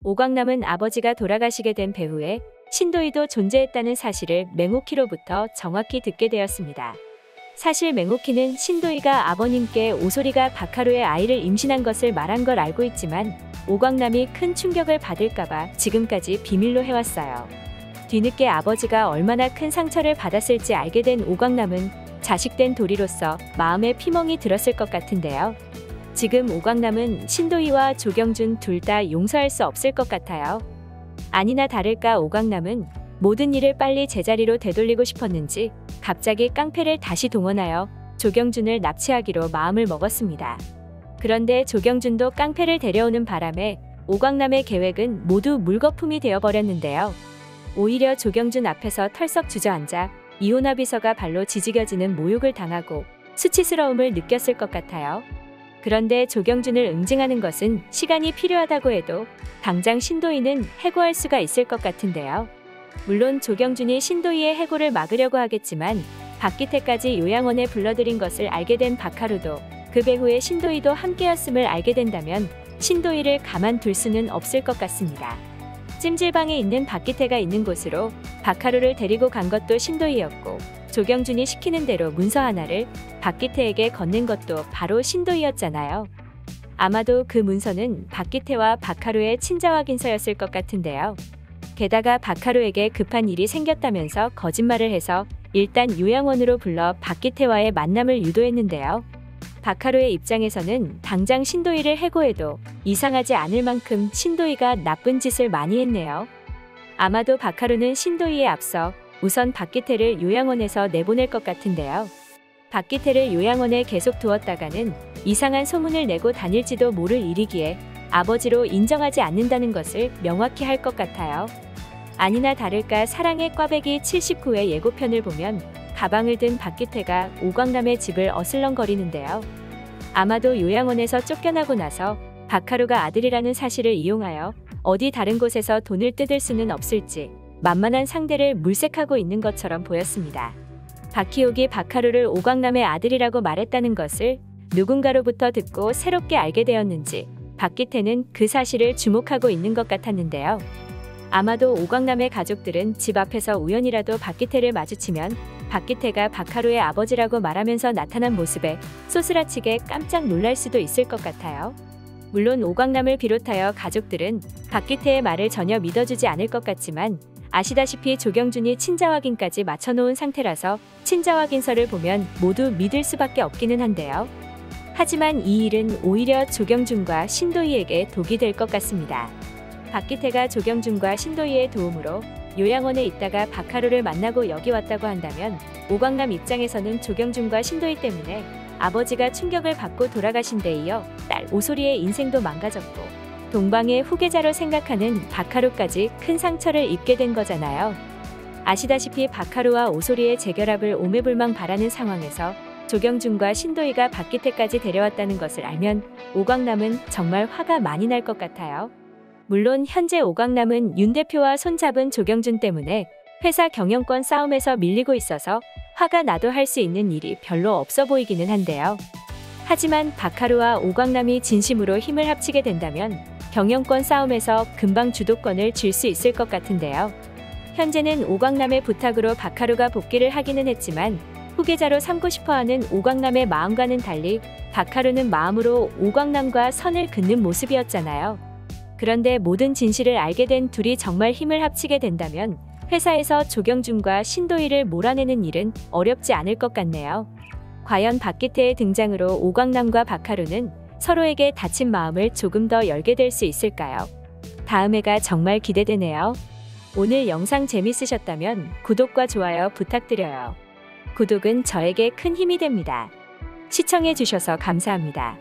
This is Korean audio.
오광남은 아버지가 돌아가시게 된 배후에 신도희도 존재했다는 사실을 맹옥희로부터 정확히 듣게 되었습니다. 사실 맹옥희는 신도희가 아버님께 오소리가 박하루의 아이를 임신한 것을 말한 걸 알고 있지만 오광남이 큰 충격을 받을까봐 지금까지 비밀로 해왔어요. 뒤늦게 아버지가 얼마나 큰 상처를 받았을지 알게 된 오광남은 자식된 도리로서 마음에 피멍이 들었을 것 같은데요. 지금 오광남은 신도희와 조경준 둘 다 용서할 수 없을 것 같아요. 아니나 다를까 오광남은 모든 일을 빨리 제자리로 되돌리고 싶었는지 갑자기 깡패를 다시 동원하여 조경준을 납치하기로 마음을 먹었습니다. 그런데 조경준도 깡패를 데려오는 바람에 오광남의 계획은 모두 물거품이 되어버렸는데요. 오히려 조경준 앞에서 털썩 주저앉아 이혼화 비서가 발로 지지겨지는 모욕을 당하고 수치스러움을 느꼈을 것 같아요. 그런데 조경준을 응징하는 것은 시간이 필요하다고 해도 당장 신도희는 해고할 수가 있을 것 같은데요. 물론 조경준이 신도희의 해고를 막으려고 하겠지만 박기태까지 요양원에 불러들인 것을 알게 된 박하루도 그 배후에 신도희도 함께였음을 알게 된다면 신도희를 가만둘 수는 없을 것 같습니다. 찜질방에 있는 박기태가 있는 곳으로 박하루를 데리고 간 것도 신도희였고 조경준이 시키는 대로 문서 하나를 박기태에게 건넨 것도 바로 신도희였잖아요. 아마도 그 문서는 박기태와 박하루의 친자 확인서였을 것 같은데요. 게다가 박하루에게 급한 일이 생겼다면서 거짓말을 해서 일단 요양원으로 불러 박기태와의 만남을 유도했는데요. 박하루의 입장에서는 당장 신도희를 해고해도 이상하지 않을 만큼 신도희가 나쁜 짓을 많이 했네요. 아마도 박하루는 신도희에 앞서 우선 박기태를 요양원에서 내보낼 것 같은데요. 박기태를 요양원에 계속 두었다가는 이상한 소문을 내고 다닐지도 모를 일이기에 아버지로 인정하지 않는다는 것을 명확히 할 것 같아요. 아니나 다를까 사랑의 꽈배기 79회 예고편을 보면 가방을 든 박기태가 오광남의 집을 어슬렁거리는데요. 아마도 요양원에서 쫓겨나고 나서 박하루가 아들이라는 사실을 이용하여 어디 다른 곳에서 돈을 뜯을 수는 없을지 만만한 상대를 물색하고 있는 것처럼 보였습니다. 박희옥이 박하루를 오광남의 아들이라고 말했다는 것을 누군가로부터 듣고 새롭게 알게 되었는지 박기태는 그 사실을 주목하고 있는 것 같았는데요. 아마도 오광남의 가족들은 집 앞에서 우연이라도 박기태를 마주치면 박기태가 박하루의 아버지라고 말하면서 나타난 모습에 소스라치게 깜짝 놀랄 수도 있을 것 같아요. 물론 오광남을 비롯하여 가족들은 박기태의 말을 전혀 믿어주지 않을 것 같지만 아시다시피 조경준이 친자 확인까지 마쳐놓은 상태라서 친자 확인서를 보면 모두 믿을 수밖에 없기는 한데요. 하지만 이 일은 오히려 조경준과 신도희에게 독이 될 것 같습니다. 박기태가 조경준과 신도희의 도움으로 요양원에 있다가 박하루를 만나고 여기 왔다고 한다면 오광남 입장에서는 조경준과 신도희 때문에 아버지가 충격을 받고 돌아가신 데 이어 딸 오소리의 인생도 망가졌고 동방의 후계자로 생각하는 박하루까지 큰 상처를 입게 된 거잖아요. 아시다시피 박하루와 오소리의 재결합을 오매불망 바라는 상황에서 조경준과 신도희가 박기태까지 데려왔다는 것을 알면 오광남은 정말 화가 많이 날 것 같아요. 물론 현재 오광남은 윤 대표와 손잡은 조경준 때문에 회사 경영권 싸움에서 밀리고 있어서 화가 나도 할 수 있는 일이 별로 없어 보이기는 한데요. 하지만 박하루와 오광남이 진심으로 힘을 합치게 된다면 경영권 싸움에서 금방 주도권을 쥘 수 있을 것 같은데요. 현재는 오광남의 부탁으로 박하루가 복귀를 하기는 했지만 후계자로 삼고 싶어하는 오광남의 마음과는 달리 박하루는 마음으로 오광남과 선을 긋는 모습이었잖아요. 그런데 모든 진실을 알게 된 둘이 정말 힘을 합치게 된다면 회사에서 조경준과 신도희를 몰아내는 일은 어렵지 않을 것 같네요. 과연 박기태의 등장으로 오광남과 박하루는 서로에게 닫힌 마음을 조금 더 열게 될 수 있을까요? 다음 회가 정말 기대되네요. 오늘 영상 재밌으셨다면 구독과 좋아요 부탁드려요. 구독은 저에게 큰 힘이 됩니다. 시청해주셔서 감사합니다.